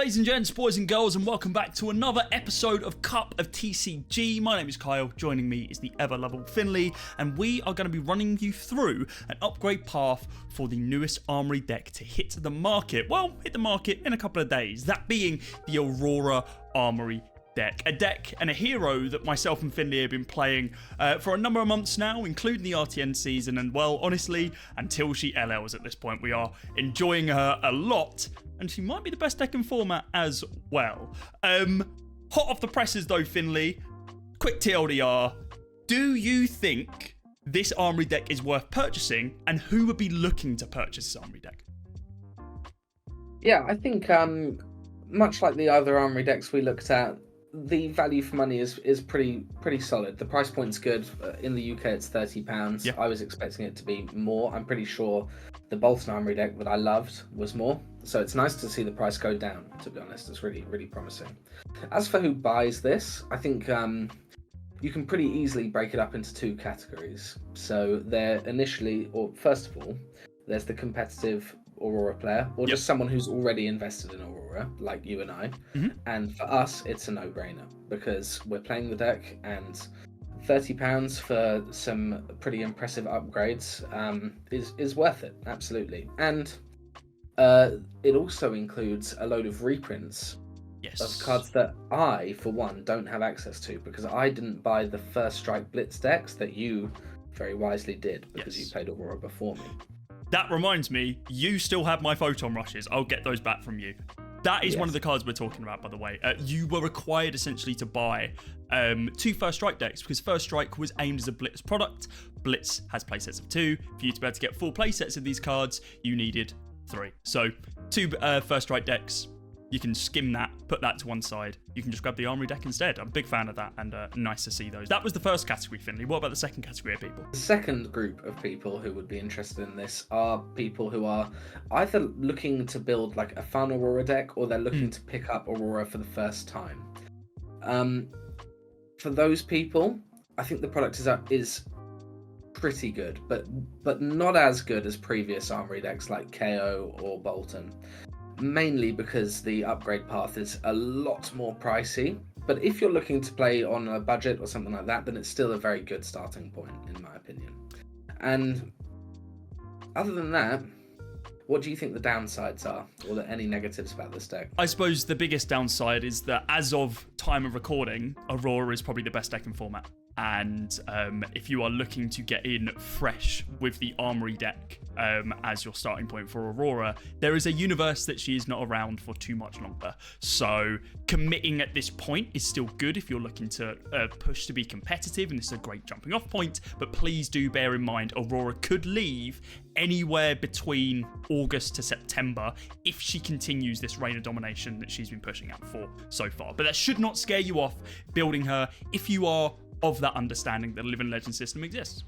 ladies and gents, boys and girls, and welcome back to another episode of Cup of TCG. My name is Kyle, joining me is the ever-lovable Finlay, and we are going to be running you through an upgrade path for the newest Armory deck to hit the market. Well, hit the market in a couple of days, that being the Aurora Armory deck. A deck and a hero that myself and Finlay have been playing for a number of months now, including the RTN season, and well, honestly, until she LLs at this point, we are enjoying her a lot, and she might be the best deck in format as well. Hot off the presses though, Finlay, quick TLDR, do you think this Armory deck is worth purchasing, and who would be looking to purchase this Armory deck? Yeah, I think much like the other Armory decks we looked at, the value for money is pretty solid. The price point's good. In the UK, it's £30. Yep. I was expecting it to be more. I'm pretty sure the Bolton Armory deck that I loved was more. So it's nice to see the price go down, to be honest. It's really promising. As for who buys this, I think you can pretty easily break it up into two categories. So there initially, or first of all, there's the competitive Aurora player, or just someone who's already invested in Aurora, like you and I. And for us, it's a no-brainer because we're playing the deck, and £30 for some pretty impressive upgrades is worth it, absolutely. And it also includes a load of reprints of cards that I, for one, don't have access to because I didn't buy the First Strike Blitz decks that you very wisely did because you played Aurora before me. That reminds me, you still have my Photon Rushes. I'll get those back from you. That is one of the cards we're talking about, by the way. You were required, essentially, to buy two First Strike decks because First Strike was aimed as a Blitz product. Blitz has playsets of 2. For you to be able to get full playsets of these cards, you needed 3. So, 2 First Strike decks. You can skim that, put that to one side. You can just grab the Armory deck instead. I'm a big fan of that, and nice to see those. That was the first category, Finlay. What about the second category of people? The second group of people who would be interested in this are people who are either looking to build like a fun Aurora deck, or they're looking to pick up Aurora for the first time. For those people, I think the product is pretty good, but not as good as previous Armory decks like KO or Bolton. Mainly because the upgrade path is a lot more pricey. But if you're looking to play on a budget or something like that, then it's still a very good starting point, in my opinion. And other than that, what do you think the downsides are, or any negatives about this deck? I suppose the biggest downside is that as of time of recording, Aurora is probably the best deck in format. And if you are looking to get in fresh with the Armory deck as your starting point for Aurora, there is a universe that she is not around for too much longer. So committing at this point is still good if you're looking to push to be competitive, and this is a great jumping off point. But please do bear in mind, Aurora could leave anywhere between August to September if she continues this reign of domination that she's been pushing out for so far. But that should not scare you off building her if you are of that understanding that a Living Legend system exists.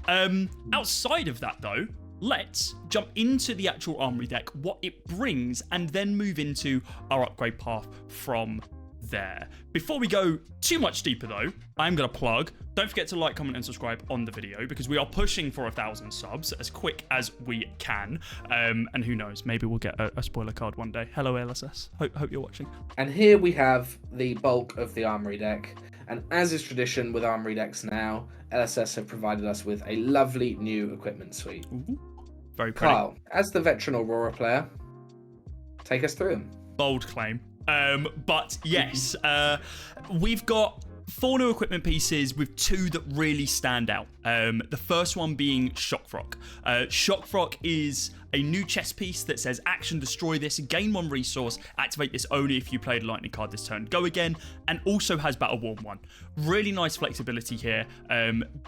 Outside of that though, let's jump into the actual Armory deck, what it brings, and then move into our upgrade path from there. Before we go too much deeper though, I'm going to plug, don't forget to like, comment and subscribe on the video because we are pushing for 1,000 subs as quick as we can. And who knows, maybe we'll get a spoiler card one day. Hello LSS, hope you're watching. And here we have the bulk of the Armory deck. And as is tradition with Armory decks now, LSS have provided us with a lovely new equipment suite. Ooh, very pretty. Kyle, as the veteran Aurora player, take us through them. Bold claim. But yes, we've got 4 new equipment pieces with 2 that really stand out. The first one being Shockfrock. Shockfrock is a new chess piece that says action, destroy this, gain 1 resource, activate this only if you played a lightning card this turn, go again, and also has Battle Worn 1. Really nice flexibility here.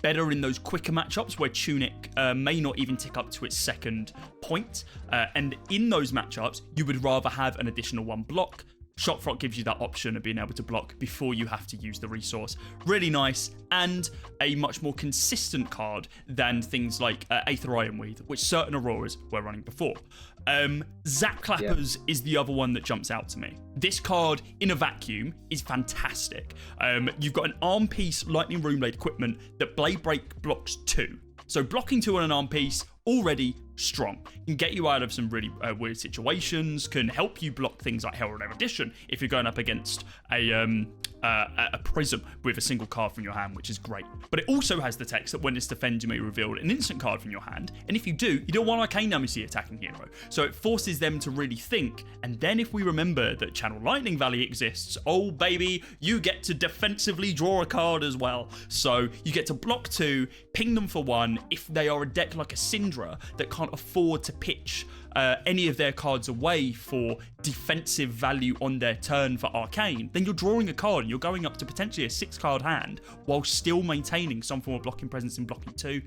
Better in those quicker matchups where Tunic may not even tick up to its second point. And in those matchups, you would rather have an additional 1 block. Shockfrock gives you that option of being able to block before you have to use the resource. Really nice, and a much more consistent card than things like Aether Ironweed, which certain Auroras were running before. Zap Clappers is the other one that jumps out to me. This card, in a vacuum, is fantastic. You've got an arm piece Lightning Rune Blade equipment that Blade Break blocks 2. So blocking 2 on an arm piece, already strong. Can get you out of some really weird situations, can help you block things like Herald Erudition if you're going up against a prism with a single card from your hand, which is great. But it also has the text that when it's defend, you may reveal an instant card from your hand, and if you do, you don't want arcane damage to the attacking hero. So it forces them to really think, and then if we remember that Channel Lightning Valley exists, oh baby, you get to defensively draw a card as well. So you get to block 2, ping them for 1. If they are a deck like a Syndra that can't afford to pitch any of their cards away for defensive value on their turn for arcane, then you're drawing a card and you're going up to potentially a 6-card hand while still maintaining some form of blocking presence in blocking 2.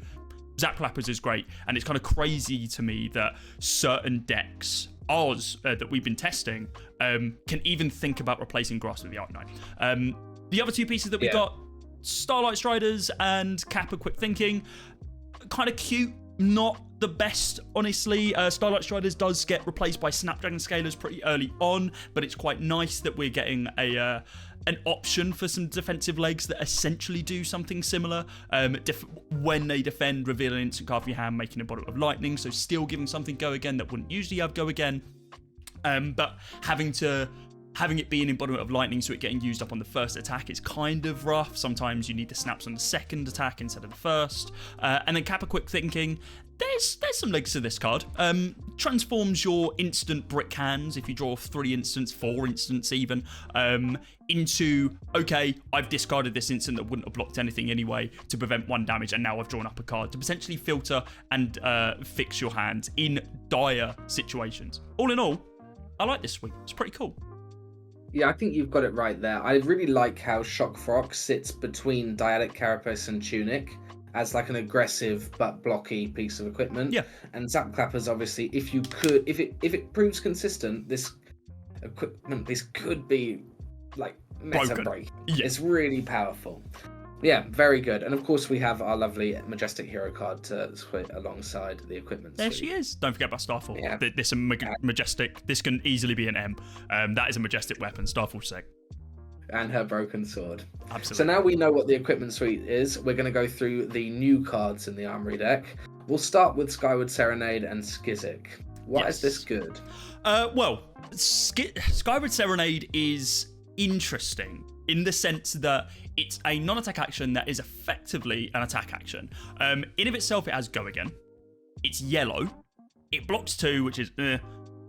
Zap Clappers is great, and it's kind of crazy to me that certain decks, ours, that we've been testing, can even think about replacing Grasp with the Arcanine. The other 2 pieces that we got, Starlight Striders and Kappa Quick Thinking, kind of cute, not the best, honestly. Starlight Striders does get replaced by Snapdragon Scalers pretty early on, but it's quite nice that we're getting an option for some defensive legs that essentially do something similar. When they defend, reveal an instant card from your hand, making a bottle of lightning, so still giving something go again that wouldn't usually have go again, but having it be an embodiment of lightning, so it getting used up on the first attack is kind of rough. Sometimes you need the snaps on the second attack instead of the first. And then Kappa Quick Thinking, there's some legs to this card. Transforms your instant brick hands, if you draw 3 instants, 4 instants even, into, okay, I've discarded this instant that wouldn't have blocked anything anyway to prevent 1 damage, and now I've drawn up a card to potentially filter and fix your hand in dire situations. All in all, I like this suite. It's pretty cool. Yeah, I think you've got it right there. I really like how Shock Frock sits between Dyadic Carapace and Tunic as like an aggressive but blocky piece of equipment. Yeah. And Zap Clappers, obviously, if it proves consistent, this could be like meta break. Yeah. It's really powerful. Yeah, very good. And of course, we have our lovely Majestic Hero card to split alongside the equipment. There she is. Don't forget about Starfall. Yeah. This is Majestic. This can easily be an M. That is a Majestic weapon. Starfall sick. And her broken sword. Absolutely. So now we know what the equipment suite is. We're going to go through the new cards in the Armory deck. We'll start with Skyward Serenade and Skizik. Why is this good? Well, Skyward Serenade is interesting in the sense that it's a non-attack action that is effectively an attack action. In of itself, it has Go Again. It's yellow. It blocks 2, which is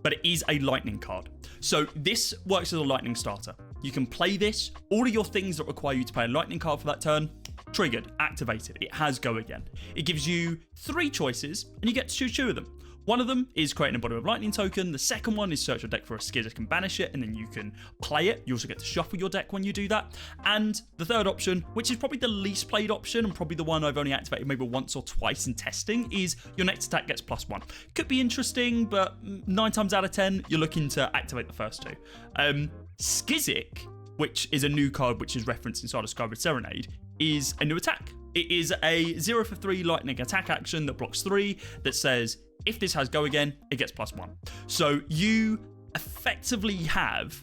but it is a lightning card. So this works as a lightning starter. You can play this. All of your things that require you to play a lightning card for that turn, triggered, activated. It has Go Again. It gives you 3 choices, and you get to choose 2 of them. One of them is creating a bottom of lightning token. The second one is search your deck for a Skizik and banish it, and then you can play it. You also get to shuffle your deck when you do that. And the third option, which is probably the least played option, and probably the one I've only activated maybe once or twice in testing, is your next attack gets +1. Could be interesting, but 9 times out of 10, you're looking to activate the first 2. Skizik, which is a new card which is referenced inside of Skyward Serenade, is a new attack. It is a 0 for 3 lightning attack action that blocks 3 that says, if this has Go Again, it gets +1. So you effectively have,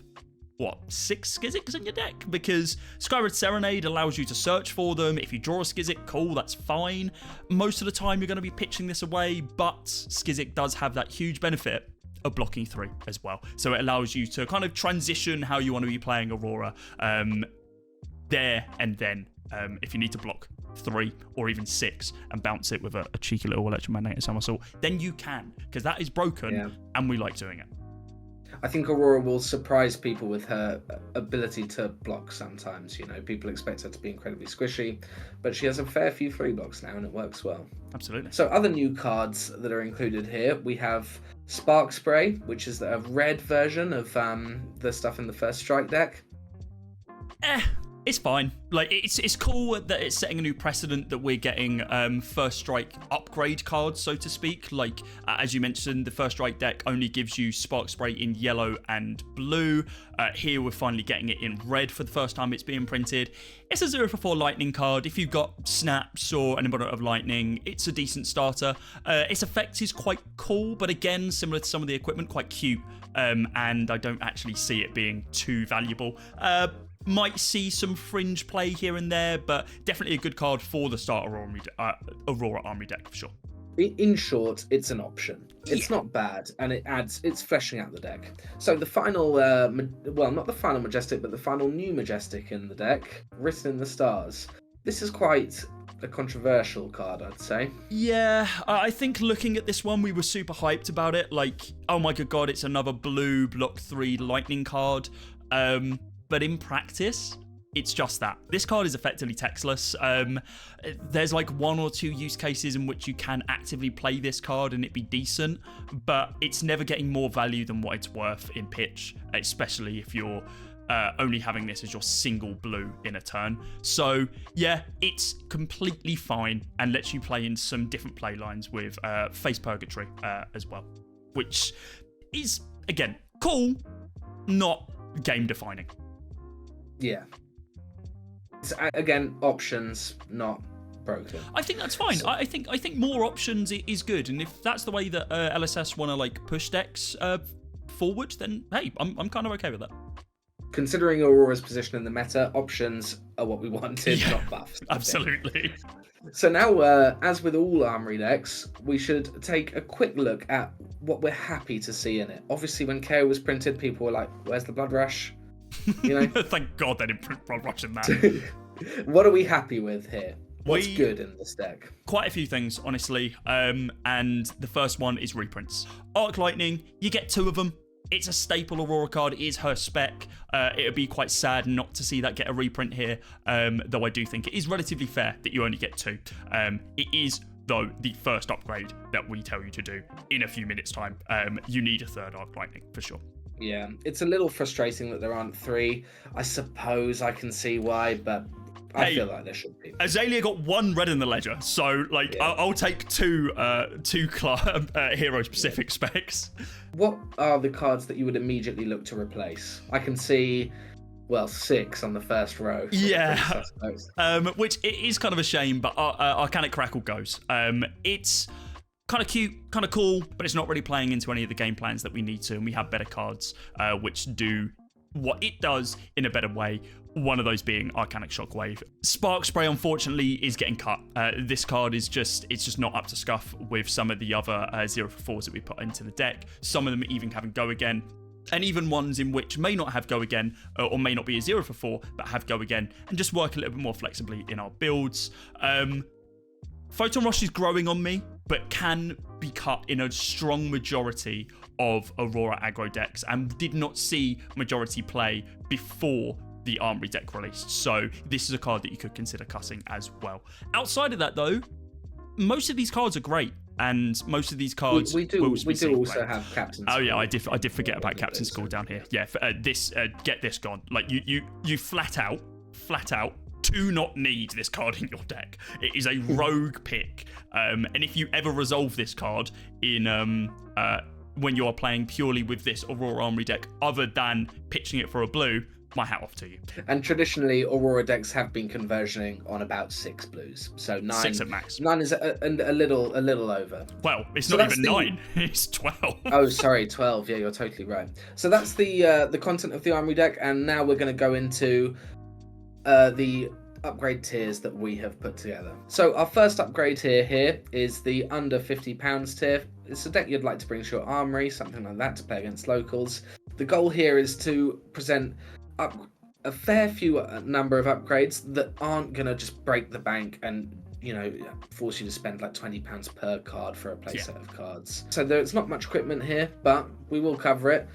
6 Skiziks in your deck? Because Skyward Serenade allows you to search for them. If you draw a Skizik, cool, that's fine. Most of the time, you're going to be pitching this away, but Skizik does have that huge benefit of blocking 3 as well. So it allows you to kind of transition how you want to be playing Aurora there and then. If you need to block 3 or even 6 and bounce it with a cheeky little electromagnetic somersault, then you can, because that is broken and we like doing it. I think Aurora will surprise people with her ability to block sometimes. You know, people expect her to be incredibly squishy, but she has a fair few 3 blocks now and it works well. Absolutely. So other new cards that are included here, we have Spark Spray, which is a red version of the stuff in the first strike deck. It's fine. Like, it's cool that it's setting a new precedent that we're getting first strike upgrade cards, so to speak. Like, as you mentioned, the first strike deck only gives you Spark Spray in yellow and blue. Here we're finally getting it in red for the first time it's being printed. It's a 0 for 4 lightning card. If you've got snaps or an embodiment of lightning, it's a decent starter. Its effect is quite cool, but again, similar to some of the equipment, quite cute. And I don't actually see it being too valuable. Might see some fringe play here and there, but definitely a good card for the start Aurora Armory deck for sure. In short, it's an option. It's not bad, and it's fleshing out the deck. So the final, well, not the final Majestic, but the final new Majestic in the deck, Written in the Stars. This is quite a controversial card, I'd say. Yeah, I think looking at this one, we were super hyped about it. Like, oh my good god, it's another blue block 3 lightning card. But in practice, it's just that. This card is effectively textless. There's like 1 or 2 use cases in which you can actively play this card and it be decent, but it's never getting more value than what it's worth in pitch, especially if you're only having this as your single blue in a turn. So yeah, it's completely fine and lets you play in some different play lines with Face Purgatory as well, which is, again, cool, not game defining. Yeah. Again, options, not broken. I think that's fine. So, I think more options is good, and if that's the way that LSS want to like push decks forward, then hey, I'm kind of okay with that. Considering Aurora's position in the meta, options are what we wanted, not buffs. Absolutely. So now, as with all Armory decks, we should take a quick look at what we're happy to see in it. Obviously, when KO was printed, people were like, "Where's the Blood Rush?" You know? Thank God they didn't print Blood Rush in that. What are we happy with here? What's good in this deck? Quite a few things, honestly. And the first one is reprints. Arc Lightning, you get 2 of them. It's a staple Aurora card. It is her spec. It would be quite sad not to see that get a reprint here, though I do think it is relatively fair that you only get 2. It is, though, the first upgrade that we tell you to do in a few minutes' time. You need a 3rd Arc Lightning, for sure. Yeah, it's a little frustrating that there aren't 3. I suppose I can see why, but I feel like there should be. Azalea got 1 red in the ledger, so like I'll take 2 hero-specific specs. What are the cards that you would immediately look to replace? I can see, well, 6 on the first row. Yeah, which it is kind of a shame, but Arcanic Crackle goes. It's kind of cute, kind of cool, but it's not really playing into any of the game plans that we need to, and we have better cards which do what it does in a better way. One of those being Arcanic Shockwave. Spark Spray, unfortunately, is getting cut. This card is just not up to scuff with some of the other 0-for-4s that we put into the deck. Some of them even having Go Again, and even ones in which may not have Go Again, or may not be a 0-for-4, but have Go Again, and just work a little bit more flexibly in our builds. Photon Rush is growing on me, but can be cut in a strong majority of Aurora aggro decks, and did not see majority play before the Armory deck released. So this is a card that you could consider cutting as well. Outside of that, though, most of these cards are great, and most of these cards we do also have Captain School. Oh yeah, I did forget about Captain School down here. Yeah, get this gone. Like you flat out do not need this card in your deck. It is a rogue pick, and if you ever resolve this card in when you are playing purely with this Aurora Armory deck, other than pitching it for a blue, my hat off to you. And traditionally, Aurora decks have been conversioning on about 6 blues, so 9. 6 at max. 9 is a little over. Well, it's not even 9; it's 12. Oh, sorry, 12. Yeah, you're totally right. So that's the content of the Armory deck, and now we're going to go into the upgrade tiers that we have put together. So our first upgrade here is the under £50 tier. It's a deck you'd like to bring to your Armory, something like that, to play against locals. The goal here is to present a fair few number of upgrades that aren't going to just break the bank and, you know, force you to spend like £20 per card for a playset of cards. So there's not much equipment here, but we will cover it.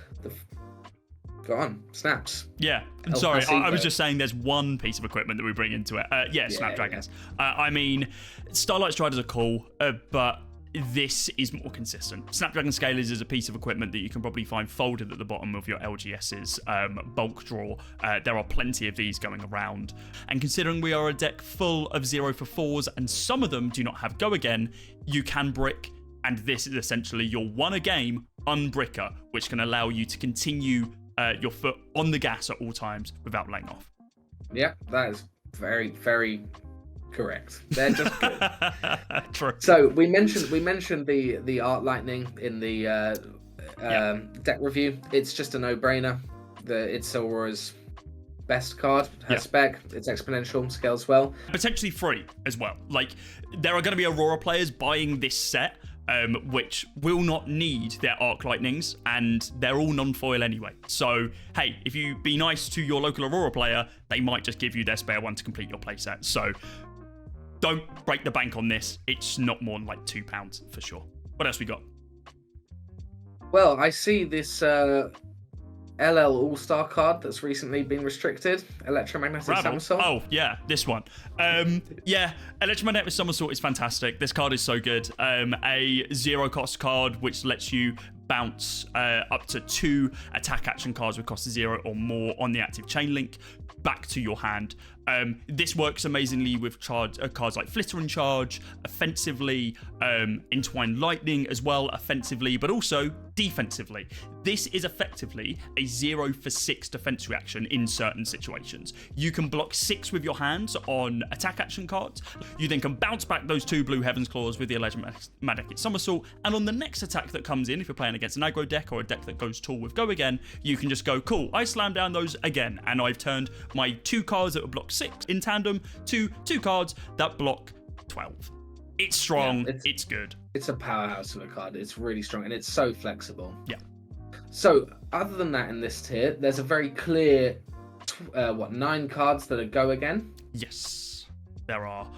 Go on, snaps. Yeah, sorry, I was just saying there's one piece of equipment that we bring into it. Snapdragons. Yeah. I mean, Starlight Striders are cool, but this is more consistent. Snapdragon Scalers is a piece of equipment that you can probably find folded at the bottom of your LGS's bulk drawer. There are plenty of these going around. And considering we are a deck full of 0-for-4s and some of them do not have Go Again, you can brick, and this is essentially your one-a-game unbricker, which can allow you to continue your foot on the gas at all times without laying off. Yeah, that is very, very correct. They're just good. True. So we mentioned the Arc Lightning in the deck review. It's just a no-brainer. It's Aurora's best card. Her spec, it's exponential, scales well. Potentially free as well. Like, there are going to be Aurora players buying this set, which will not need their Arc Lightnings, and they're all non-foil anyway. So, hey, if you be nice to your local Aurora player, they might just give you their spare one to complete your playset. So, don't break the bank on this. It's not more than like £2 for sure. What else we got? Well, I see this LL All-Star card that's recently been restricted. Electromagnetic Somersault. Oh, yeah, this one. Yeah, Electromagnetic Somersault is fantastic. This card is so good. A 0-cost card, which lets you bounce up to 2 attack action cards with cost of 0 or more on the active chain link back to your hand. This works amazingly with cards like Flitter and Charge, offensively, Entwined Lightning as well, offensively, but also defensively. This is effectively a 0 for 6 defense reaction in certain situations. You can block 6 with your hands on attack action cards. You then can bounce back those 2 blue Heaven's Claws with the Electromagnetic Somersault, and on the next attack that comes in, if you're playing against an aggro deck or a deck that goes tall with Go Again, you can just go, cool, I slam down those again, and I've turned my 2 cards that would block 6 in tandem to 2 cards that block 12. It's strong, it's good. It's a powerhouse of a card. It's really strong, and it's so flexible. Yeah. So, other than that in this tier, there's a very clear, 9 cards that are Go Again? Yes, there are.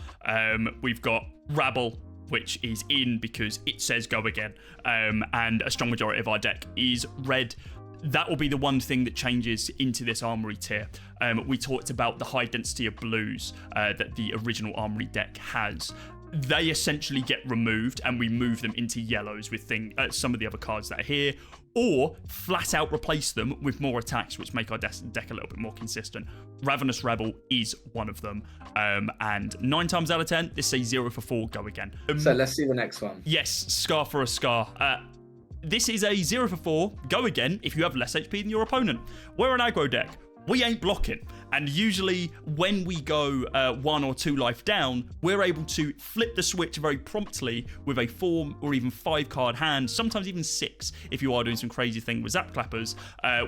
We've got Rabble, which is in because it says Go Again, and a strong majority of our deck is red. That will be the one thing that changes into this Armory tier. We talked about the high density of blues that the original Armory deck has. They essentially get removed, and we move them into yellows with some of the other cards that are here, or flat out replace them with more attacks, which make our deck a little bit more consistent. Ravenous Rebel is one of them, and 9 times out of 10, this is a 0 for 4 Go Again. So let's see the next one. Yes, Scar for a Scar. This is a 0 for 4 Go Again if you have less HP than your opponent. We're an aggro deck. We ain't blocking. And usually when we go 1 or 2 life down, we're able to flip the switch very promptly with a 4 or even 5 card hand, sometimes even 6 if you are doing some crazy thing with Zap Clappers,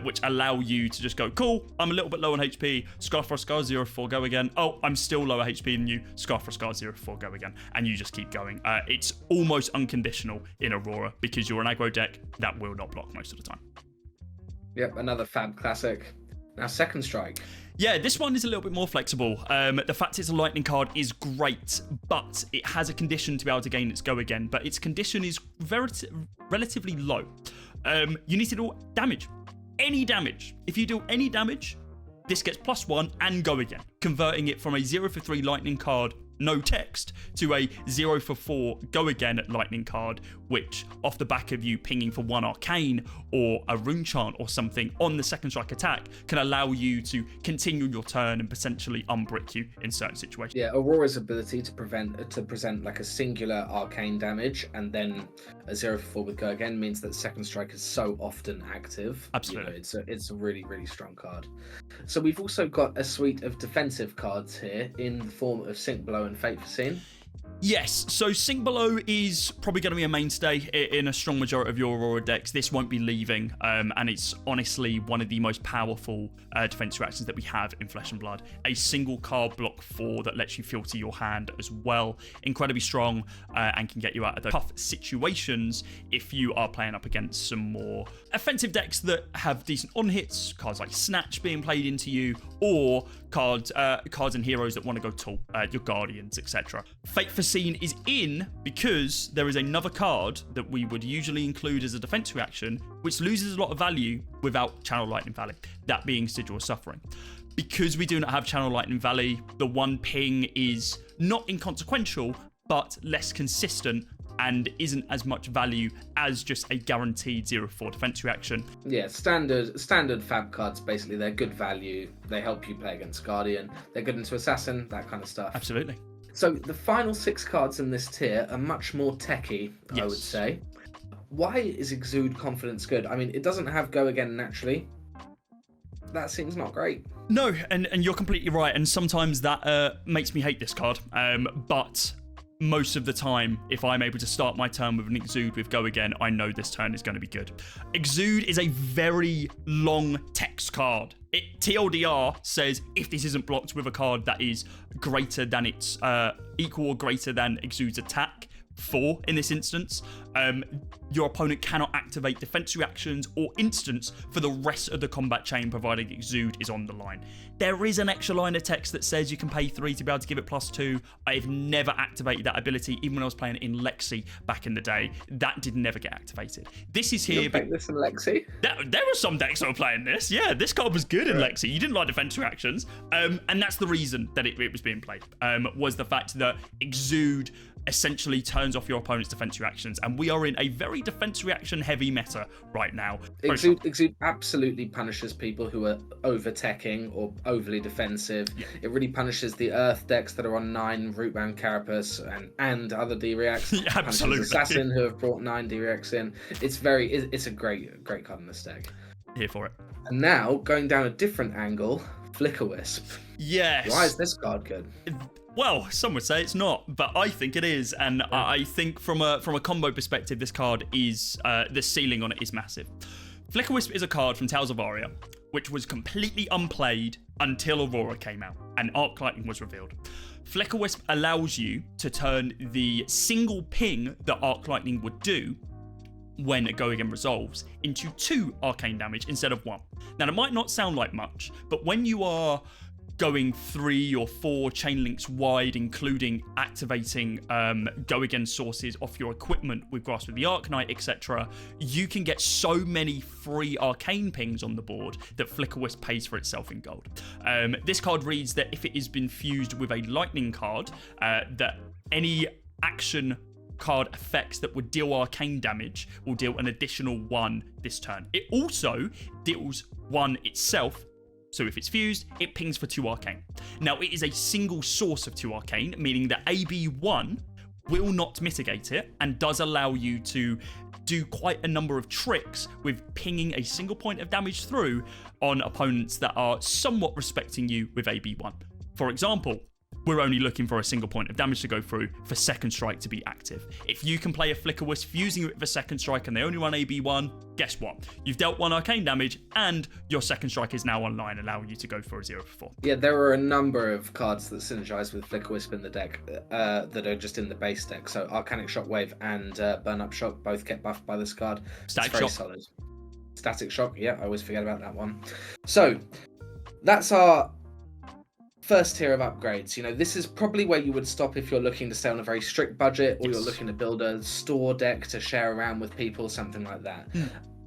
which allow you to just go, cool, I'm a little bit low on HP, Scar for a Scar, 0 for 4, Go Again. Oh, I'm still lower HP than you, Scar for a Scar, 0 for 4, Go Again. And you just keep going. It's almost unconditional in Aurora because you're an aggro deck that will not block most of the time. Yep, another Fab classic. Now, Second Strike. Yeah, this one is a little bit more flexible. The fact it's a lightning card is great, but it has a condition to be able to gain its Go Again, but its condition is relatively low. You need to do damage. Any damage. If you do any damage, this gets +1 and Go Again, converting it from a 0 for 3 lightning card, no text, to a 0 for 4 Go Again lightning card, which off the back of you pinging for 1 arcane or a rune chant or something on the second strike attack can allow you to continue your turn and potentially unbrick you in certain situations. Yeah, Aurora's ability to present like a singular arcane damage and then a 0 for 4 with Go Again means that second strike is so often active. Absolutely. You know, it's a really, really strong card. So we've also got a suite of defensive cards here in the form of Sink Below and Fate Foreseen. Yes, so Sink Below is probably going to be a mainstay in a strong majority of your Aurora decks. This won't be leaving, and it's honestly one of the most powerful defense reactions that we have in Flesh and Blood. A single card block 4 that lets you filter your hand as well. Incredibly strong and can get you out of those tough situations if you are playing up against some more offensive decks that have decent on-hits, cards like Snatch being played into you, or cards and heroes that want to go tall, your Guardians, etc. Fate Foreseen is in because there is another card that we would usually include as a defense reaction, which loses a lot of value without Channel Lightning Valley, that being Sigil of Suffering. Because we do not have Channel Lightning Valley, the 1 ping is not inconsequential, but less consistent and isn't as much value as just a guaranteed 0-4 defense reaction. Yeah, standard Fab cards, basically. They're good value. They help you play against Guardian. They're good into Assassin, that kind of stuff. Absolutely. So the final 6 cards in this tier are much more techy, yes. I would say. Why is Exude Confidence good? I mean, it doesn't have Go Again naturally. That seems not great. No, and you're completely right. And sometimes that makes me hate this card. But most of the time, if I'm able to start my turn with an Exude with Go Again, I know this turn is going to be good. Exude is a very long text card. TLDR says if this isn't blocked with a card that is greater than its equal or greater than Exude's attack, 4 in this instance, your opponent cannot activate defense reactions or instants for the rest of the combat chain, providing Exude is on the line. There is an extra line of text that says you can pay 3 to be able to give it +2. I've never activated that ability, even when I was playing it in Lexi back in the day. That did never get activated. This is here. You playing this in Lexi? There were some decks that were playing this. Yeah, this card was good in Lexi. You didn't like defense reactions, and that's the reason that it was being played. Was the fact that Exude essentially turns off your opponent's defense reactions, and we are in a very defense reaction heavy meta right now. Exude absolutely punishes people who are over-teching or overly defensive. Yeah. It really punishes the Earth decks that are on 9 Rootbound Carapace and other D-Reacts. Yeah, absolutely. Assassin who have brought 9 D-Reacts in. It's a great card in this deck. Here for it. And now, going down a different angle, Flicker Wisp. Yes. Why is this card good? Well, some would say it's not, but I think it is, and I think from a combo perspective, this card is the ceiling on it is massive. Flicker Wisp is a card from Tales of Aria, which was completely unplayed until Aurora came out and Arc Lightning was revealed. Flicker Wisp allows you to turn the single ping that Arc Lightning would do when Go Again resolves into 2 arcane damage instead of 1. Now, it might not sound like much, but when you are going 3 or 4 chain links wide, including activating Go Again sources off your equipment with Grasp of the Arknight, etc., you can get so many free arcane pings on the board that Flicker Wisp pays for itself in gold. This card reads that if it has been fused with a lightning card, that any action card effects that would deal arcane damage will deal an additional 1 this turn. It also deals 1 itself. So if it's fused, it pings for 2 arcane. Now, it is a single source of 2 arcane, meaning that AB1 will not mitigate it and does allow you to do quite a number of tricks with pinging a single point of damage through on opponents that are somewhat respecting you with AB1. For example, we're only looking for a single point of damage to go through for Second Strike to be active. If you can play a Flicker Wisp fusing it with a Second Strike and they only run AB1, guess what? You've dealt 1 arcane damage and your Second Strike is now online, allowing you to go for a 0 for 4. Yeah, there are a number of cards that synergize with Flicker Wisp in the deck that are just in the base deck. So Arcanic Shockwave and Burn Up Shock both get buffed by this card. Static it's very Shock. solid. Static Shock, yeah, I always forget about that one. So that's our first tier of upgrades. You know, this is probably where you would stop if you're looking to stay on a very strict budget, or you're looking to build a store deck to share around with people, something like that.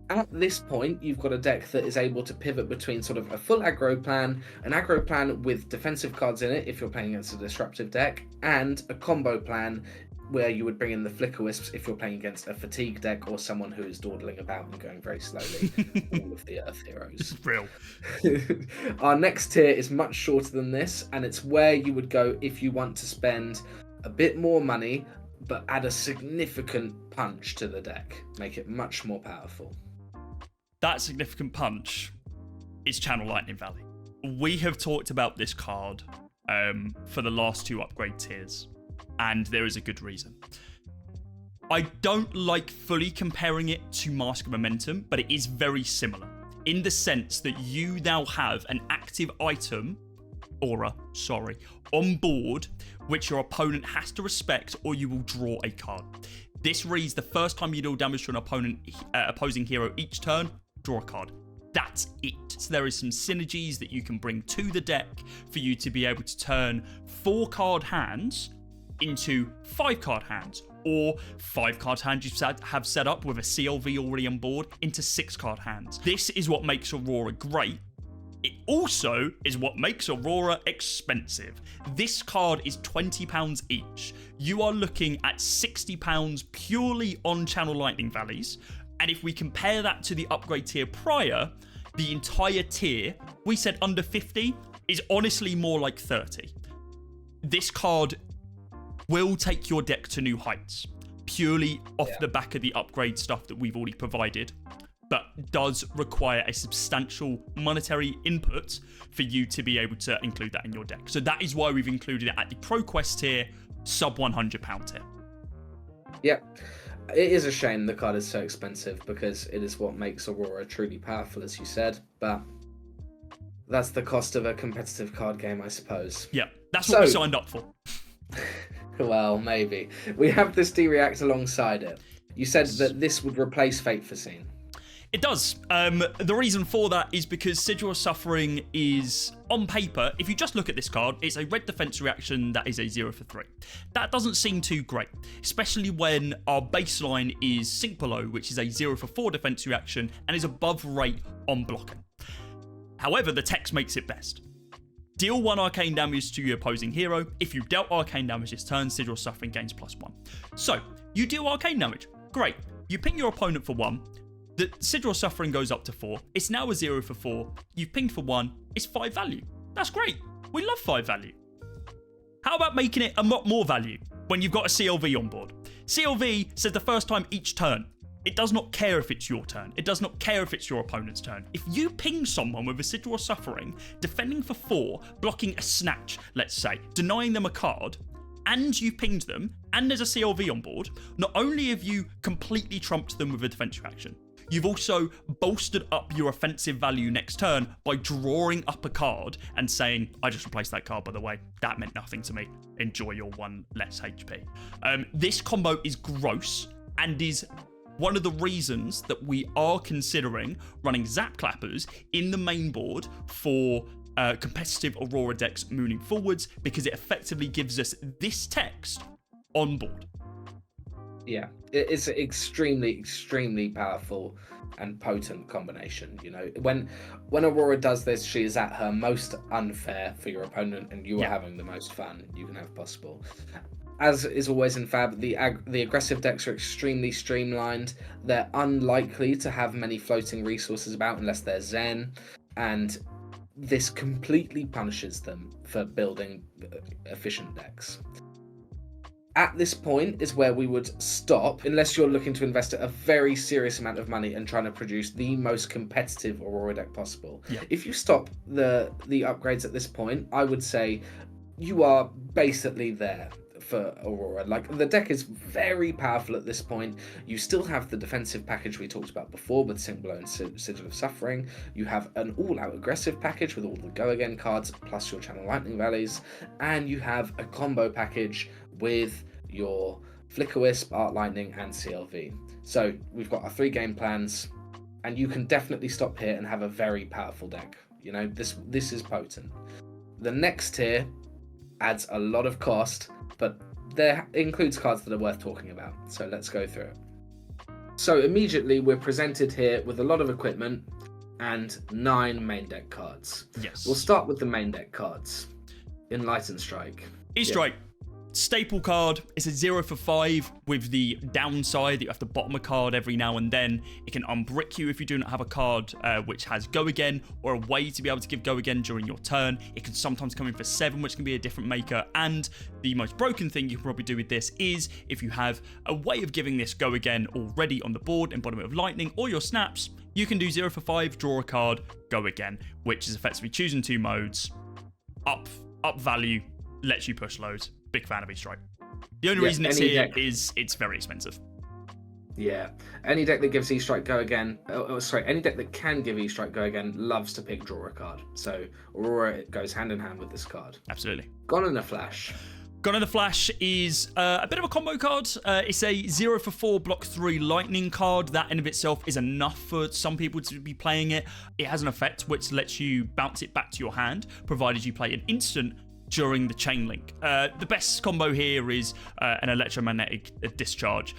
At this point, you've got a deck that is able to pivot between sort of a full aggro plan, an aggro plan with defensive cards in it if you're playing against a disruptive deck, and a combo plan where you would bring in the Flicker Wisps if you're playing against a fatigue deck or someone who is dawdling about and going very slowly. All of the Earth heroes. Real. Our next tier is much shorter than this, and it's where you would go if you want to spend a bit more money, but add a significant punch to the deck. Make it much more powerful. That significant punch is Channel Lightning Valley. We have talked about this card for the last 2 upgrade tiers, and there is a good reason. I don't like fully comparing it to Mask of Momentum, but it is very similar in the sense that you now have an active item, aura, on board, which your opponent has to respect or you will draw a card. This reads the first time you deal damage to an opposing hero each turn, draw a card. That's it. So there is some synergies that you can bring to the deck for you to be able to turn 4 card hands into 5 card hands, or 5 card hands you have set up with a CLV already on board into 6 card hands. This is what makes Aurora great. It also is what makes Aurora expensive. This card is £20 each. You are looking at £60 purely on Channel Lightning Valleys, and if we compare that to the upgrade tier prior, the entire tier, we said under 50, is honestly more like 30. This card will take your deck to new heights, purely off the back of the upgrade stuff that we've already provided, but does require a substantial monetary input for you to be able to include that in your deck. So that is why we've included it at the ProQuest tier sub £100 here. Yep. It is a shame the card is so expensive because it is what makes Aurora truly powerful, as you said, but that's the cost of a competitive card game, I suppose. Yeah, that's what we signed up for. Well, maybe. We have this D-React alongside it. You said that this would replace FaBTCG. It does. The reason for that is because Sigil of Suffering is, on paper, if you just look at this card, it's a red defense reaction that is a 0 for 3. That doesn't seem too great, especially when our baseline is Sink Below, which is a 0 for 4 defense reaction and is above rate on blocking. However, the text makes it best. Deal 1 arcane damage to your opposing hero. If you dealt arcane damage this turn, Sigil of Suffering gains +1. So, you deal arcane damage. Great. You ping your opponent for 1. The Sigil of Suffering goes up to 4. It's now a 0 for 4. You've pinged for 1. It's 5 value. That's great. We love 5 value. How about making it a lot more value when you've got a CLV on board? CLV says the first time each turn. It does not care if it's your turn. It does not care if it's your opponent's turn. If you ping someone with a Sigil of Suffering, defending for 4, blocking a snatch, let's say, denying them a card, and you've pinged them, and there's a CLV on board, not only have you completely trumped them with a defense reaction, you've also bolstered up your offensive value next turn by drawing up a card and saying, I just replaced that card, by the way. That meant nothing to me. Enjoy your 1 less HP. This combo is gross and is one of the reasons that we are considering running Zap Clappers in the main board for competitive Aurora decks moving forwards, because it effectively gives us this text on board. Yeah, it's an extremely, extremely powerful and potent combination. You know, when Aurora does this, she is at her most unfair for your opponent, and you are having the most fun you can have possible. As is always in Fab, the aggressive decks are extremely streamlined. They're unlikely to have many floating resources about unless they're Zen, and this completely punishes them for building efficient decks. At this point is where we would stop, unless you're looking to invest a very serious amount of money and trying to produce the most competitive Aurora deck possible. Yeah. If you stop the upgrades at this point, I would say you are basically there for Aurora. Like, the deck is very powerful at this point. You still have the defensive package we talked about before with Sink Below and Sigil of Suffering. You have an all-out aggressive package with all the Go Again cards plus your Channel Lightning Valleys, and you have a combo package with your Flicker Wisp, Art Lightning, and CLV. So we've got our 3 game plans, and you can definitely stop here and have a very powerful deck. You know, this is potent. The next tier adds a lot of cost, but there includes cards that are worth talking about. So let's go through it. So immediately we're presented here with a lot of equipment and 9 main deck cards. Yes. We'll start with the main deck cards. Enlightened Strike. E-Strike. Staple card. It's a 0 for 5 with the downside that you have to bottom a card every now and then. It can unbrick you if you do not have a card which has Go Again, or a way to be able to give Go Again during your turn. It can sometimes come in for 7, which can be a different maker. And the most broken thing you can probably do with this is if you have a way of giving this Go Again already on the board in bottom of Lightning or your snaps, you can do 0 for 5, draw a card, Go Again, which is effectively choosing 2 modes, up value, lets you push loads. Big fan of E-Strike. The only reason it's here is it's very expensive. Yeah. Any deck that gives E-Strike Go Again, any deck that can give E-Strike Go Again loves to pick draw a card. So Aurora goes hand in hand with this card. Absolutely. Gone in a Flash. Gone in a Flash is a bit of a combo card. It's a 0 for 4 block 3 lightning card. That in of itself is enough for some people to be playing it. It has an effect which lets you bounce it back to your hand, provided you play an instant during the chain link. The best combo here is an electromagnetic discharge,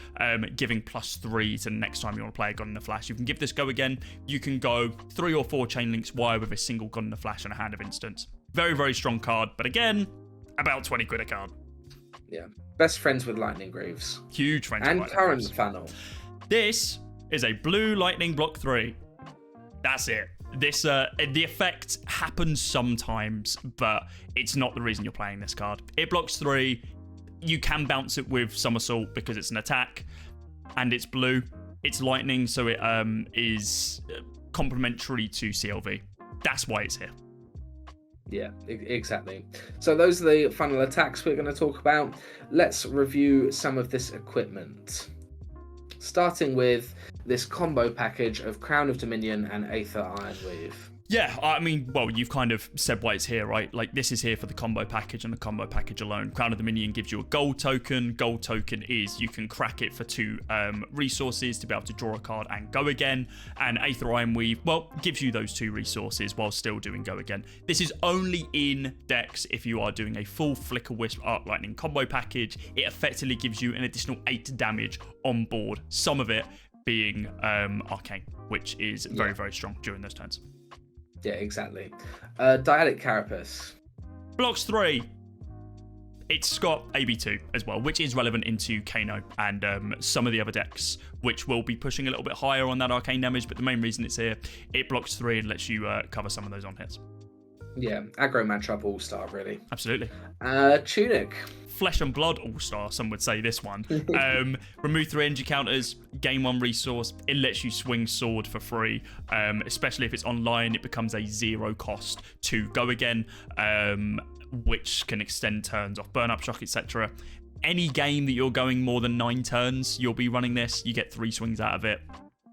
giving +3 to the next time you want to play a Gone in a Flash. You can give this Go Again. You can go 3 or 4 chain links wire with a single Gone in a Flash and a hand of instants. Very, very strong card, but again, about 20 quid a card. Yeah. Best friends with Lightning Greaves. Huge friends and with Lightning Current Greaves. Funnel. This is a blue Lightning block 3. That's it. This the effect happens sometimes, but it's not the reason you're playing this card. It blocks 3. You can bounce it with Somersault because it's an attack, and it's blue. It's lightning, so it is complementary to CLV. That's why it's here. Yeah, exactly. So those are the final attacks we're going to talk about. Let's review some of this equipment. Starting with this combo package of Crown of Dominion and Aether Ironweave. Yeah, I mean, well, you've kind of said why it's here, right? Like, this is here for the combo package and the combo package alone. Crown of Dominion gives you a gold token. Gold token is you can crack it for 2 resources to be able to draw a card and go again. And Aether Ironweave, well, gives you those 2 resources while still doing go again. This is only in decks if you are doing a full Flicker Wisp Arc Lightning combo package. It effectively gives you an additional 8 damage on board, some of it being Arcane, which is very, very strong during those turns. Yeah, exactly. Dyadic Carapace. Blocks 3. It's got AB2 as well, which is relevant into Kano and some of the other decks, which will be pushing a little bit higher on that arcane damage, but the main reason it's here, it blocks 3 and lets you cover some of those on hits. Yeah, aggro matchup all-star, really. Absolutely. Tunic. Flesh and Blood all-star, some would say this one. Remove 3 energy counters, gain 1 resource. It lets you swing sword for free, especially if it's online. It becomes a 0 cost to go again, which can extend turns off burn-up shock, etc. Any game that you're going more than 9 turns, you'll be running this. You get 3 swings out of it.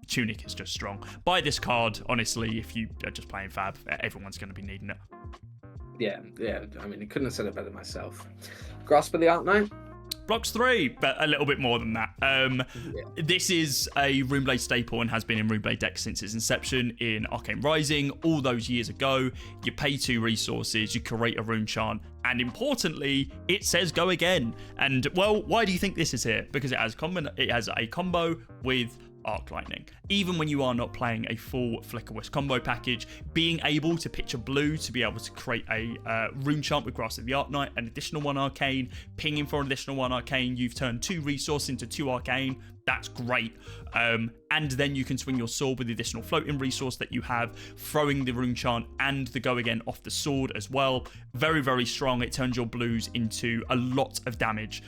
Tunic is just strong. Buy this card, honestly, if you are just playing Fab. Everyone's going to be needing it. Yeah. I mean, I couldn't have said it better myself. Grasp of the Art Knight. Blocks 3, but a little bit more than that. This is a Runeblade staple and has been in Runeblade decks since its inception in Arcane Rising all those years ago. You pay 2 resources, you create a rune chant, and importantly, it says go again. And, well, why do you think this is here? Because it has a combo with Arc Lightning. Even when you are not playing a full Flicker Wisp combo package, being able to pitch a blue to be able to create a rune chant with Grasp of the Art Knight, an additional 1 arcane, pinging for an additional 1 arcane, you've turned 2 resource into 2 arcane. That's great. And then you can swing your sword with the additional floating resource that you have, throwing the rune chant and the go again off the sword as well. Very, very strong. It turns your blues into a lot of damage,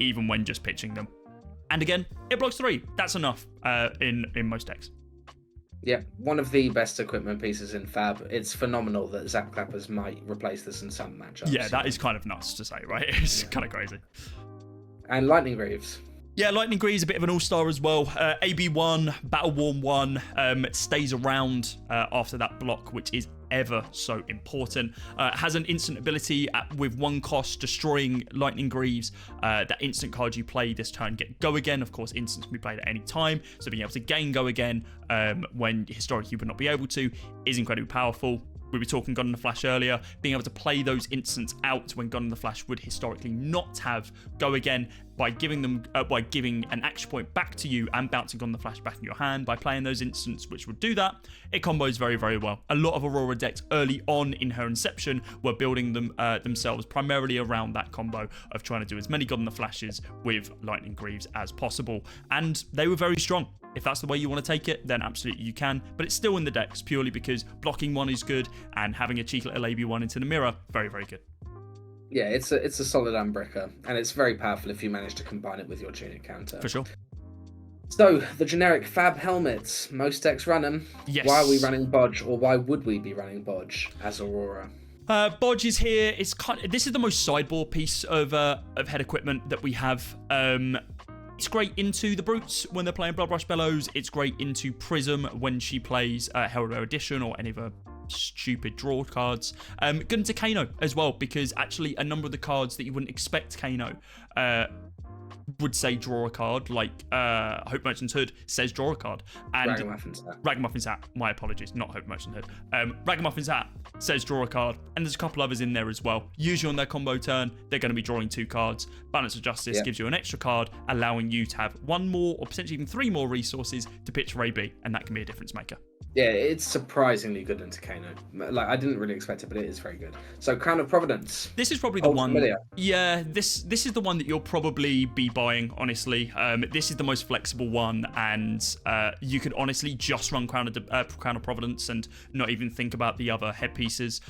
even when just pitching them. And again, it blocks 3. That's enough in most decks. Yeah, one of the best equipment pieces in Fab. It's phenomenal that Zap Clappers might replace this in some matchups. Yeah, that is kind of nuts to say, right? It's kind of crazy. And Lightning Greaves. Yeah, Lightning Greaves, a bit of an all-star as well. AB1, Battle Worn 1, stays around after that block, which is ever so important. Has an instant ability with 1 cost, destroying Lightning Greaves. That instant card you play this turn, get go again. Of course, instants can be played at any time, so being able to gain go again when historically you would not be able to is incredibly powerful. We were talking God in the Flash earlier. Being able to play those instants out when God in the Flash would historically not have go again by giving an action point back to you and bouncing God in the Flash back in your hand by playing those instants, which would do that. It combos very, very well. A lot of Aurora decks early on in her inception were building themselves primarily around that combo of trying to do as many God in the Flashes with Lightning Greaves as possible, and they were very strong. If that's the way you want to take it, then absolutely you can, but it's still in the decks purely because blocking 1 is good and having a cheeky little AB1 into the mirror, very, very good. Yeah, it's a solid unbreaker, and it's very powerful if you manage to combine it with your Tunic counter. For sure. So, the generic Fab helmets. Most decks run them. Yes. Why are we running Bodge, or why would we be running Bodge as Aurora? Bodge is here. This is the most sideboard piece of head equipment that we have. It's great into the Brutes when they're playing Bloodrush Bellows. It's great into Prism when she plays Herald Edition or any of her stupid draw cards. Good into Kano as well, because actually a number of the cards that you wouldn't expect Kano would say draw a card, like Hope Merchant's Hood says draw a card. And Ragamuffin's Hat. My apologies, not Hope Merchant's Hood. Ragamuffin's Hat says draw a card, and there's a couple others in there as well. Usually on their combo turn, they're going to be drawing 2 cards. Balance of Justice gives you an extra card, allowing you to have 1 more or potentially even 3 more resources to pitch for AB, and that can be a difference maker. Yeah, it's surprisingly good into Kano. Like, I didn't really expect it, but it is very good. So, Crown of Providence. This is probably the one. Familiar. Yeah, this is the one that you'll probably be buying, honestly. This is the most flexible one, and you could honestly just run Crown of Providence and not even think about the other headpieces.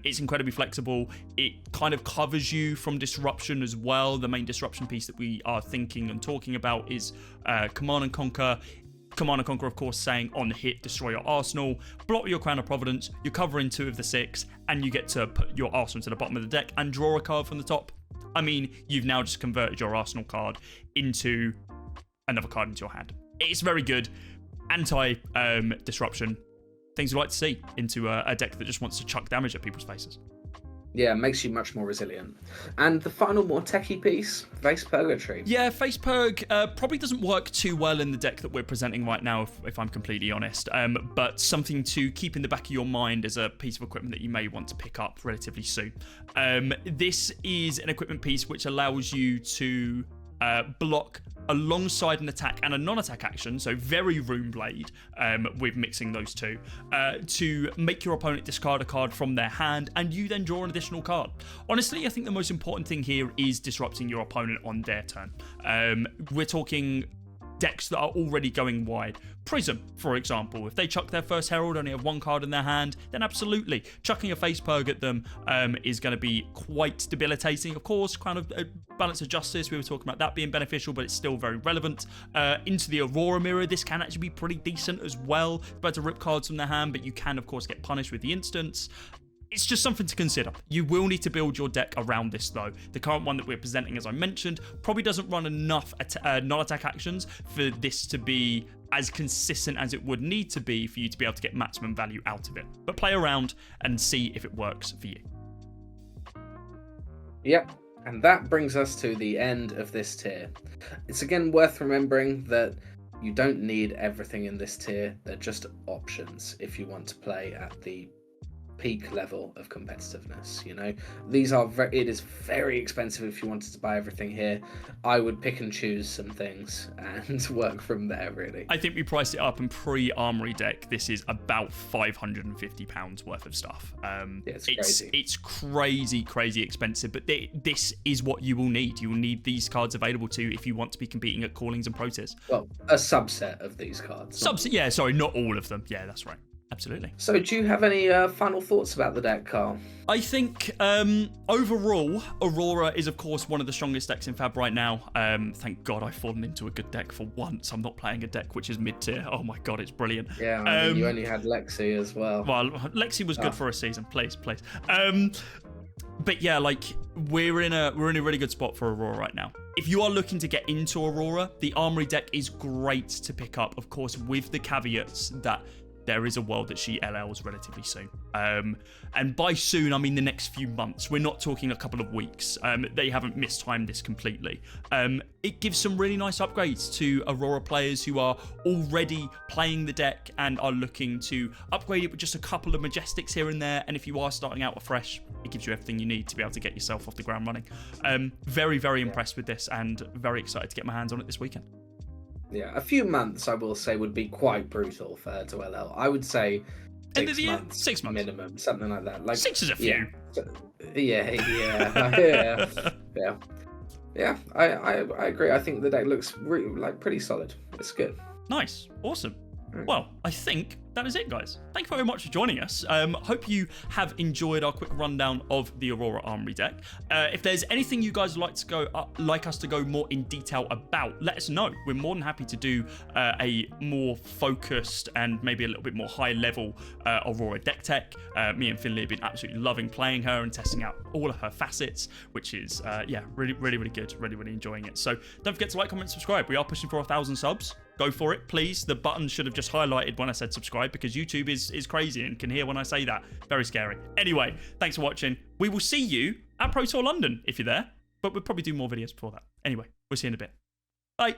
It's incredibly flexible. It kind of covers you from disruption as well. The main disruption piece that we are thinking and talking about is Command and Conquer. Command & Conquer, of course, saying on hit, destroy your arsenal, block your Crown of Providence, you're covering 2 of the 6, and you get to put your arsenal to the bottom of the deck and draw a card from the top. I mean, you've now just converted your arsenal card into another card into your hand. It's very good. Anti-disruption. Things we like to see into a deck that just wants to chuck damage at people's faces. Yeah, makes you much more resilient. And the final more techie piece, Face Purgatory. Yeah, Face Purg probably doesn't work too well in the deck that we're presenting right now, if I'm completely honest. But something to keep in the back of your mind as a piece of equipment that you may want to pick up relatively soon. This is an equipment piece which allows you to block alongside an attack and a non-attack action, so very Rune Blade with mixing those two, to make your opponent discard a card from their hand and you then draw an additional card. Honestly, I think the most important thing here is disrupting your opponent on their turn. We're talking decks that are already going wide. Prism, for example, if they chuck their first Herald, only have 1 card in their hand, then absolutely, chucking a Face Purg at them is going to be quite debilitating. Of course, kind of Balance of Justice, we were talking about that being beneficial, but it's still very relevant. Into the Aurora Mirror, this can actually be pretty decent as well. It's better to rip cards from their hand, but you can, of course, get punished with the instance. It's just something to consider. You will need to build your deck around this, though. The current one that we're presenting, as I mentioned, probably doesn't run enough non-attack actions for this to be as consistent as it would need to be for you to be able to get maximum value out of it. But play around and see if it works for you. Yep, and that brings us to the end of this tier. It's again worth remembering that you don't need everything in this tier. They're just options if you want to play at the peak level of competitiveness. You know, these are it is very expensive if you wanted to buy everything here. I would pick and choose some things and work from there, really. I think we priced it up, and pre-Armory deck this is about £550 worth of stuff. Yeah, it's crazy. It's crazy expensive, but this is what you will need. You will need these cards available to you if you want to be competing at Callings and Pro Tiers. Well, a subset of these cards. Yeah, sorry, not all of them. Yeah, that's right. Absolutely. So do you have any final thoughts about the deck, Carl? I think overall, Aurora is, of course, one of the strongest decks in Fab right now. Thank God I've fallen into a good deck for once. I'm not playing a deck which is mid-tier. Oh my God, it's brilliant. Yeah, I mean, you only had Lexi as well. Well, Lexi was good for a season. Please. But yeah, like, we're in a really good spot for Aurora right now. If you are looking to get into Aurora, the Armory deck is great to pick up, of course, with the caveats that there is a world that she LLs relatively soon. And by soon, I mean the next few months. We're not talking a couple of weeks. They haven't mistimed this completely. It gives some really nice upgrades to Aurora players who are already playing the deck and are looking to upgrade it with just a couple of Majestics here and there. And if you are starting out afresh, it gives you everything you need to be able to get yourself off the ground running. Very impressed with this and very excited to get my hands on it this weekend. Yeah, a few months, I will say, would be quite brutal for her to LL. I would say 6 months. 6 months. Minimum, something like that. Like 6 is a few. Yeah. I agree. I think the deck looks really, pretty solid. It's good. Nice. Awesome. Well, I think that is it, guys. Thank you very much for joining us. Hope you have enjoyed our quick rundown of the Aurora Armory deck. If there's anything you guys would like us to go more in detail about, let us know. We're more than happy to do a more focused and maybe a little bit more high-level Aurora deck tech. Me and Finlay have been absolutely loving playing her and testing out all of her facets, which is, really good. Really enjoying it. So don't forget to like, comment, subscribe. We are pushing for 1,000 subs. Go for it, please. The button should have just highlighted when I said subscribe because YouTube is crazy and can hear when I say that. Very scary. Anyway, thanks for watching. We will see you at Pro Tour London if you're there, but we'll probably do more videos before that. Anyway, we'll see you in a bit. Bye.